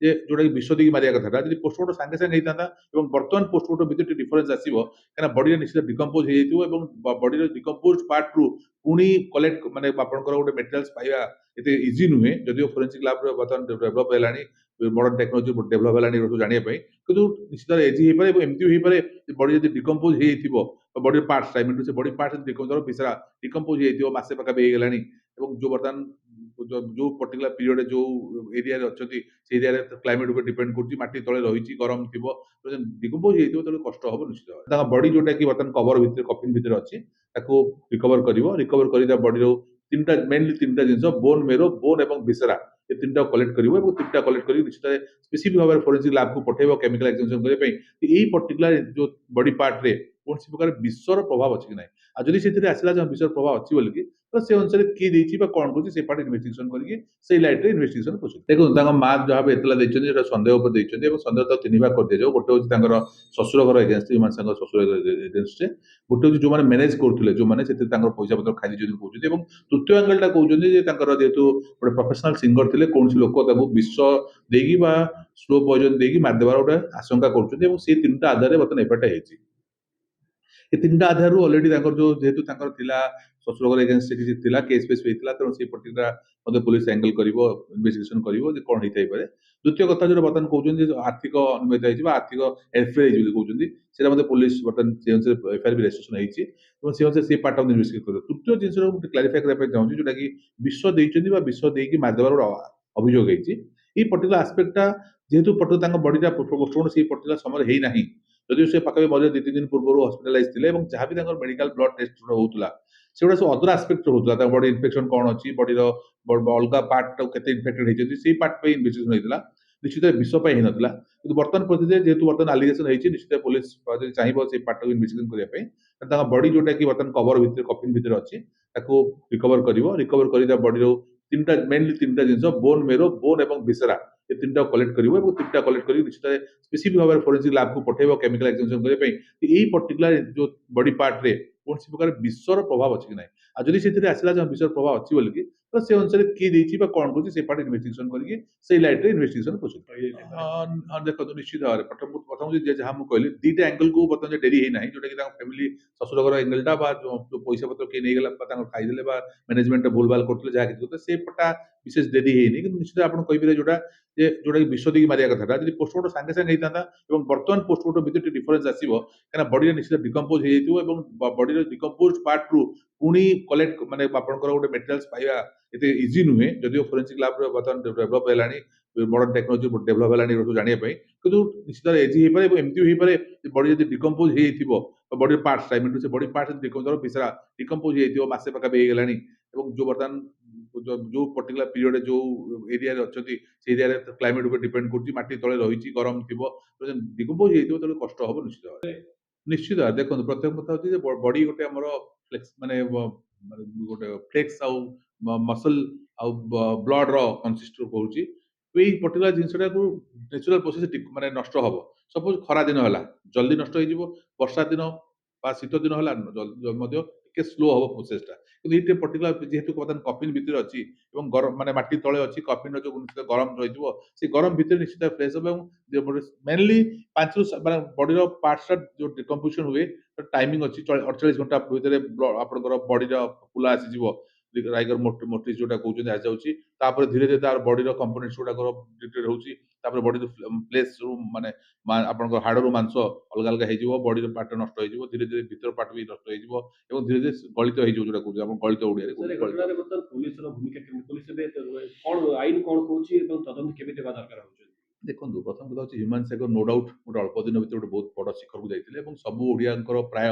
ଯେ ଯୋଉଟାକି ବିଷ ଦେଇକି ମାରିବା କଥାଟା ଯଦି ପୋଷ୍ଟମର୍ଟମ ସାଙ୍ଗେ ସାଙ୍ଗେ ହେଇଥାନ୍ତା ଏବଂ ବର୍ତ୍ତମାନ ପୋଷ୍ଟମର୍ଟମ ଭିତରେ ଟିକେ ଡିଫରେନ୍ସ ଆସିବ କାହିଁକିନା ବଡିରେ ନିଶ୍ଚିତ ଡିକମ୍ପୋଜ ହେଇଯାଇଥିବ ଏବଂ ବଡିର ଡିକମ୍ପୋଜ ପାର୍ଟରୁ ପୁଣି କଲେକ୍ଟ ମାନେ ଆପଣଙ୍କର ଗୋଟେ ମେଟେରିଆଲ୍ସ ପାଇବା ଏତେ ଇଜି ନୁହେଁ ଯଦିଓ ଫୋରେନ୍ସିକ୍ ଲ୍ୟାବରେ ବର୍ତ୍ତମାନ ଡେଭଲପ ହେଲାଣି ମଡର୍ନ ଟେକ୍ନୋଲୋଜି ଡେଭଲପ ହେଲାଣି ଜାଣିବା ପାଇଁ କିନ୍ତୁ ନିଶ୍ଚିତ ଇଜି ହେଇପାରେ ଏବଂ ଏମିତି ହେଇପାରେ ବଡି ଯଦି ଡିକମ୍ପୋଜ ହେଇଯାଇଥିବ ବଡିର ପାର୍ଟସ ସେ ବଡି ପାର୍ଟସ ବିଷୟ ଡିକମ୍ପୋଜ ହେଇଯାଇଥିବ ମାସେ ପାଖାପାଖି ହେଇଗଲାଣି ଏବଂ ଯୋଉ ବର୍ତ୍ତମାନ ଯୋଉ ପର୍ଟିକୁଲାର ପିରିୟଡ ଯୋଉ ଏରିଆରେ ଅଛନ୍ତି ସେ ଏରିଆରେ କ୍ଲାଇମେଟ ଉପରେ ଡିପେଣ୍ଡ କରୁଛି ମାଟି ତଳେ ରହିଛି ଗରମ ଥିବ ଡିକମ୍ପୋଜ ହେଇଯାଇଥିବ ତାହେଲେ କଷ୍ଟ ହବ ନିଶ୍ଚିତ ଭାବରେ ତାଙ୍କ ବଡି ଯୋଉଟା କି ବର୍ତ୍ତମାନ କଭର ଭିତରେ କଫିନ ଭିତରେ ଅଛି ତାକୁ ରିକଭର କରି ତା ବଡିର ତିନିଟା ଜିନିଷ ବୋନ ମେରୋ ବୋନ ଏବଂ ଭିସେରା ଏ ତିନିଟା କଲେକ୍ଟ କରିବ ଏବଂ ତିନିଟା କଲେକ୍ଟ କରି ନିଶ୍ଚିତ ସ୍ପେସିଫିକ ଭାବରେ ଫୋରେନ୍ସିକ୍ ଲ୍ୟାବକୁ ପଠେଇବ କେମିକାଲ ଏକ୍ସାମିନେସନ କରିବା ପାଇଁ ଏଇ ପର୍ଟିକୁଲାର ଯୋଉ ବଡି ପାର୍ଟରେ କୌଣସି ପ୍ରକାର ବିଷର ପ୍ରଭାବ ଅଛି କି ନାହିଁ ଆଉ ଯଦି ସେଥିରେ ଆସିଲା ଯେ ବିଷର ପ୍ରଭାବ ଅଛି ବୋଲିକି ତ ସେ ଅନୁସାରେ କିଏ ଦେଇଛି ବା କଣ କରୁଛି ସେ ପାର୍ଟ ଇନଭେଷ୍ଟିଗେସନ କରିକି ସେଇ ଲାଇଟରେ ଇନଭେଷ୍ଟିଗେସନ କରୁଛନ୍ତି ଦେଖନ୍ତୁ ତାଙ୍କ ମା ଯାହା ଏତଲା ଦେଇଛନ୍ତି ସେଟା ସନ୍ଦେହ ଉପରେ ଦେଇଛନ୍ତି ଏବଂ ସନ୍ଦେହ ତାକୁ ତିନି ଭାଗ କରିଦିଆଯାଉ ଗୋଟେ ହଉଛି ତାଙ୍କର ଶ୍ୱଶୁର ଘର ଏଗେନ୍ଷ୍ଟ ଯୋଉମାନେ ତାଙ୍କ ଶ୍ୱଶୁର ଏଗେନ୍ଷ୍ଟରେ ଗୋଟେ ହଉଛି ଯୋଉମାନେ ମ୍ୟାନେଜ କରୁଥିଲେ ଯୋଉମାନେ ସେଥିରେ ତାଙ୍କର ପଇସା ପତ୍ର ଖାଇ ଦେଇଛନ୍ତି କହୁଛନ୍ତି ଏବଂ ତୃତୀୟ ଆଙ୍ଗେଲଟା କହୁଛନ୍ତି ଯେ ତାଙ୍କର ଯେହେତୁ ଗୋଟେ ପ୍ରଫେସନାଲ ସିଙ୍ଗର ଥିଲେ କୌଣସି ଲୋକ ତାଙ୍କୁ ବିଷ ଦେଇକି ବା ସ୍ଲୋ ପଏଜନ ଦେଇକି ମାରିଦେବାର ଗୋଟେ ଆଶଙ୍କା କରୁଛନ୍ତି ଏବଂ ସେ ତିନିଟା ଆଧାରରେ ବର୍ତ୍ତମାନ ଏଫଆଇଆରଟା ହେଇଛି ଏ ତିନିଟା ଆଧାରରୁ ଅଲରେଡି ତାଙ୍କର ଯୋଉ ଯେହେତୁ ତାଙ୍କର ଥିଲା ଶ୍ୱଶୁରଘର ଏଗେନ୍ଷ୍ଟ କିଛି ଥିଲା କେସ୍ ଫେସ୍ ହେଇଥିଲା ତେଣୁ ସେ ପର୍ଟିକୁଲାର ମଧ୍ୟ ପୋଲିସ ଆଙ୍ଗେଲ କରିବ ଇନଭେଷ୍ଟିଗେସନ କରିବ ଯେ କଣ ହେଇଥାଇପାରେ ଦ୍ୱିତୀୟ କଥା ଯୋଉଟା ବର୍ତ୍ତମାନ କହୁଛନ୍ତି ଯେ ଆର୍ଥିକ ଅନିୟମିତ ହେଇଛି ବା ଆର୍ଥିକ ହେରଫେର ହେଇଛି ବୋଲି କହୁଛନ୍ତି ସେଟା ମଧ୍ୟ ପୋଲିସ ବର୍ତ୍ତମାନ ସେ ଅନୁସାରେ ଏଫଆଇଆର ବି ରେଜିଷ୍ଟ୍ରେସନ ହେଇଛି ଏବଂ ସେ ଅନୁସାରେ ସେ ପାର୍ଟ ଅଫ୍ ଇନଭେଷ୍ଟିଗେସନ କରିବ ତୃତୀୟ ଜିନିଷଟା ମୁଁ କ୍ଲାରିଫାଇ କରିବା ପାଇଁ ଚାହୁଁଛି ଯୋଉଟା କି ବିଷ ଦେଇଛନ୍ତି ବା ବିଷ ଦେଇକି ମାରିଦେବାର ଗୋଟେ ଅଭିଯୋଗ ହେଇଛି ଏଇ ପର୍ଟିକୁଲାର ଆସ୍ପେକ୍ଟଟା ଯେହେତୁ ତାଙ୍କ ବଡିଟା ପୋଷ୍ଟମର୍ଟମ ସେଇ ପର୍ଟିକୁଲାର ସମୟରେ ହେଇନାହିଁ ଯଦିଓ ସେ ପାଖାପାଖି ମଧ୍ୟ 2-3 ଦିନ ପୂର୍ବରୁ ହସ୍ପିଟାଲାଇଜ ଥିଲେ ଏବଂ ଯାହା ବି ତାଙ୍କର ମେଡିକାଲ ବ୍ଲଡ ଟେଷ୍ଟ ହଉଥିଲା ସେଗୁଡ଼ା ସବୁ ଅଦର ଆସ୍ପେକ୍ଟ ହଉଥିଲା ତାଙ୍କ ବଡି ଇନଫେକ୍ସନ କଣ ଅଛି ବଡିର ଅଲଗା ପାର୍ଟ କେତେ ଇନଫେକ୍ଟେଡ ହେଇଛନ୍ତି ସେଇ ପାର୍ଟ ପାଇଁ ଇନଭେଷ୍ଟିଗେସନ ହେଇଥିଲା ନିଶ୍ଚିତ ବିଷ ପାଇଁ ହେଇନଥିଲା କିନ୍ତୁ ବର୍ତ୍ତମାନ ପରିସ୍ଥିତିରେ ଯେହେତୁ ବର୍ତ୍ତମାନ ଆଲିଗେସନ ହେଇଛି ନିଶ୍ଚିତ ପୋଲିସ ଯଦି ଚାହିଁବ ସେଇ ପାର୍ଟକୁ ଇନଭେଷ୍ଟିଗେସନ କରିବା ପାଇଁ ତାଙ୍କ ବଡି ଯୋଉଟା କି ବର୍ତ୍ତମାନ କଭର ଭିତରେ କଫିନ ଭିତରେ ଅଛି ତାକୁ ରିକଭର କରି ତା ବଡିର ତିନିଟା ଜିନିଷ ବୋନ ମେରୋ ବୋନ ଏବଂ ଭିସେରା ଏ ତିନିଟା କଲେକ୍ଟ କରିବ ଏବଂ ତିନିଟା କଲେକ୍ଟ କରି ନିଶ୍ଚିତ ସ୍ପେସିଫିକ ଭାବରେ ଫୋରେନ୍ସିକ୍ ଲ୍ୟାବକୁ ପଠେଇବ କେମିକାଲ ଏକ୍ସାମିନେସନ କରିବା ପାଇଁ ଏଇ ପର୍ଟିକୁଲାର ଯୋଉ ବଡି ପାର୍ଟରେ କୌଣସି ପ୍ରକାର ବିଷର ପ୍ରଭାବ ଅଛି କି ନାହିଁ ଆଉ ଯଦି ସେଥିରେ ଆସିଲା ଯେ ବିଷର ପ୍ରଭାବ ଅଛି ବୋଲିକି ତ ସେ ଅନୁସାରେ କିଏ ଦେଇଛି ବା କଣ କରୁଛି ସେ ପାର୍ଟ ଇନଭେଷ୍ଟିଗେସନ କରିକି ସେଇ ଲାଇଟରେ ଇନଭେଷ୍ଟିଗେସନ କରୁଛନ୍ତି ଦେଖନ୍ତୁ ନିଶ୍ଚିତ ଭାବରେ ପ୍ରଥମ ଯାହା ମୁଁ କହିଲି ଦିଟା ଆଙ୍ଗେଲକୁ ବର୍ତ୍ତମାନ ଡେରି ହେଇନାହିଁ ଯୋଉଟା କି ତାଙ୍କ ଫ୍ୟାମିଲି ଶ୍ୱଶୁର ଘର ଏଙ୍ଗେଲଟା ବା ଯୋଉ ପଇସା ପତ୍ର କିଏ ନେଇଗଲା ବା ତାଙ୍କର ଖାଇଦେଲେ ବା ମ୍ୟାନେଜମେଣ୍ଟ ଭୁଲ ଭାଲ କରୁଥିଲେ ଯାହା କିଛି କରୁଥିଲେ ସେପଟା ବିଶେଷ ଡେରି ହେଇନି କିନ୍ତୁ ନିଶ୍ଚିତ ଆପଣ କହିପାରିବେ ଯୋଉଟା କି ବିଷ ଦେଇକି ମାରିବା କଥାଟା ଯଦି ପୋଷ୍ଟମର୍ଟମ ସାଙ୍ଗେ ସାଙ୍ଗେ ହେଇଥାନ୍ତା ଏବଂ ବର୍ତ୍ତମାନ ପୋଷ୍ଟମର୍ଟମ ଭିତରେ ଟିକେ ଡିଫରେନ୍ସ ଆସିବ କାହିଁକିନା ବଡିରେ ନିଶ୍ଚିତ ଡିକମ୍ପୋଜ ହେଇଯାଇଥିବ ଏବଂ ବଡିର ଡିକମ୍ପୋଜ ପାର୍ଟରୁ ପୁଣି କଲେକ୍ଟ ମାନେ ଆପଣଙ୍କର ଗୋଟେ ମେଟେରିଆଲ୍ସ ପାଇବା ଏତେ ଇଜି ନୁହେଁ ଯଦିଓ ଫୋରେନ୍ସିକ୍ ଲ୍ୟାବରେ ବର୍ତ୍ତମାନ ଡେଭଲପ ହେଲାଣି ମଡର୍ନ ଟେକ୍ନୋଲୋଜି ଡେଭଲପ ହେଲାଣି ଜାଣିବା ପାଇଁ କିନ୍ତୁ ନିଶ୍ଚିତ ଇଜି ହେଇପାରେ ଏବଂ ଏମିତି ହେଇପାରେ ବଡି ଯଦି ଡିକମ୍ପୋଜ ହେଇଯାଇଥିବ ବଡିର ପାର୍ଟସ ସେ ବଡି ପାର୍ଟସ ଡିକମ୍ପୋଜ ହେଇଯାଇଥିବ ମାସେ ପାଖାପାଖି ହେଇଗଲାଣି ଏବଂ ଯୋଉ ବର୍ତ୍ତମାନ ଯୋଉ ପର୍ଟିକୁଲାର ପିରିୟଡ ଯୋଉ ଏରିଆରେ ଅଛନ୍ତି ସେ ଏରିଆରେ କ୍ଲାଇମେଟ ଉପରେ ଡିପେଣ୍ଡ କରୁଛି ମାଟି ତଳେ ରହିଛି ଗରମ ଥିବ ଡିକମ୍ପୋଜ ହେଇଯାଇଥିବ ତାହେଲେ କଷ୍ଟ ହବ ନିଶ୍ଚିତ ଭାବରେ ନିଶ୍ଚିତ ଦେଖନ୍ତୁ ପ୍ରଥମ କଥା ହଉଛି ଯେ ବଡି ଗୋଟେ ଆମର ଫ୍ଲେକ୍ସ ମାନେ ଗୋଟେ ଫ୍ଲେକ୍ସ ଆଉ ମସଲ ଆଉ ବ୍ଲଡ ର କନସିଷ୍ଟ କରୁଛି ଏଇ ପର୍ଟିକୁଲାର ଜିନିଷଟାକୁ ନ୍ୟାଚୁରାଲ ପ୍ରୋସେସ ମାନେ ନଷ୍ଟ ହବ ସପୋଜ ଖରା ଦିନ ହେଲା ଜଲ୍ଦି ନଷ୍ଟ ହେଇଯିବ ବର୍ଷା ଦିନ ବା ଶୀତ ଦିନ ହେଲା ମଧ୍ୟ ଟିକେ ସ୍ଲୋ ହବ ପ୍ରୋସେସଟା କିନ୍ତୁ ଏଇଟା ପର୍ଟିକୁଲାର ଯେହେତୁ ବର୍ତ୍ତମାନ କଫିନ ଭିତରେ ଅଛି ଏବଂ ଗରମ ମାନେ ମାଟି ତଳେ ଅଛି କଫିନର ଯୋଉ ନିଶ୍ଚିତ ଗରମ ରହିଥିବ ସେ ଗରମ ଭିତରେ ନିଶ୍ଚିତ ଫ୍ରେଶ ହବ ଏବଂ ମେନଲି ମାନେ ବଡିର ପାର୍ଟସଟା ଯୋଉ ଡିକମ୍ପୋଜିସନ ହୁଏ ଟାଇମିଂ ଅଛି 48 ଘଣ୍ଟା ଭିତରେ ଆପଣଙ୍କର ବଡିର ଫୁଲା ଆସିଯିବ ରାଇଗର ମୋଟିସ ଯୋଉଟା କହୁଛନ୍ତି ଆସିଯାଉଛି ତାପରେ ଧୀରେ ଧୀରେ ତାର ବଡିର କମ୍ପୋନେଣ୍ଟସ ଗୁଡାକର ଡିଟେଲ ହଉଛି ତାପରେ ବଡିର ପ୍ଲେସ ମାନେ ଆପଣଙ୍କ ହାଡରୁ ମାଂସ ଅଲଗା ଅଲଗା ହେଇଯିବ ବଡିର ପାର୍ଟ ନଷ୍ଟ ହେଇଯିବ ଧୀରେ ଧୀରେ ଭିତର ପାର୍ଟ ବି ନଷ୍ଟ ହେଇଯିବ ଏବଂ ଧୀରେ ଧୀରେ ଗଳିତ ହେଇଯିବ ଯୋଉଟା କହୁଛନ୍ତି ଆପଣ ଗଳିତ ଓଡିଆରେ ପୁଲିସର ଭୂମିକା କେମିତି ପୁଲିସ ଏବେ କଣ ଆଇନ କଣ କହୁଛି ଏବଂ ତଦନ୍ତ କେମିତି ହେବା ଦରକାର ହଉଛି ଦେଖନ୍ତୁ ପ୍ରଥମ କଥା ହଉଛି ହ୍ୟୁମାନ ସାଗର ନୋ ଡାଉଟ ଗୋଟେ ଅଳ୍ପ ଦିନ ଭିତରେ ଗୋଟେ ବହୁତ ବଡ ଶିଖରକୁ ଯାଇଥିଲେ ଏବଂ ସବୁ ଓଡିଆଙ୍କର ପ୍ରାୟ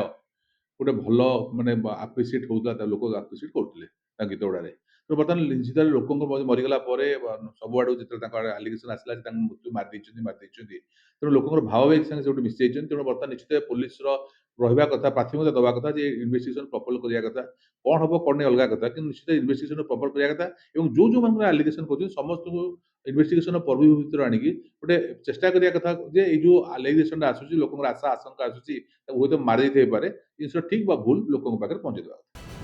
ଗୋଟେ ଭଲ ମାନେ ଆପ୍ରିସିଏଟ ହଉଥିଲା ଲୋକ ଆପ୍ରିସିଏଟ କରୁଥିଲେ ତାଙ୍କ ଗୀତ ଗୁଡାରେ ତ ବର୍ତ୍ତମାନ ଯେତେବେଳେ ଲୋକଙ୍କ ମରିଗଲା ପରେ ସବୁଆଡୁ ଯେତେବେଳେ ତାଙ୍କ ଆଲିଗେସନ ଆସିଲା ଯେ ତାଙ୍କୁ ମୃତ୍ୟୁ ମାରିଦେଇଛନ୍ତି ତେଣୁ ଲୋକଙ୍କର ଭାବବେଗ ସାଙ୍ଗେ ସେଠି ମିଶି ଯାଇଛନ୍ତି ତେଣୁ ବର୍ତ୍ତମାନ ନିଶ୍ଚିତ ପୋଲିସର ରହିବା କଥା ପ୍ରାଥମିକତା ଦେବା କଥା ଯେ ଇନଭେଷ୍ଟିଗେସନ ପ୍ରପର କରିବା କଥା କଣ ହବ କଣ ନାହିଁ ଅଲଗା କଥା କିନ୍ତୁ ନିଶ୍ଚିତ ଇନଭେଷ୍ଟିଗେସନ ପ୍ରପର କରିବା କଥା ଏବଂ ଯୋଉମାନଙ୍କର ଆଲିଗେସନ କରୁଛନ୍ତି ସମସ୍ତଙ୍କୁ ଇନଭେଷ୍ଟିଗେସନ ପର୍ବି ଭିତରେ ଆଣିକି ଗୋଟେ ଚେଷ୍ଟା କରିବା କଥା ଯେ ଏଇ ଯୋଉ ଆଲିଗେସନଟା ଆସୁଛି ଲୋକଙ୍କର ଆଶା ଆଶଙ୍କା ଆସୁଛି ତାକୁ ହୁଏତ ମାରି ଦେଇଥାଇପାରେ ଜିନିଷ ଠିକ ବା ଭୁଲ ଲୋକଙ୍କ ପାଖରେ ପହଞ୍ଚେଇ ଦେବା କଥା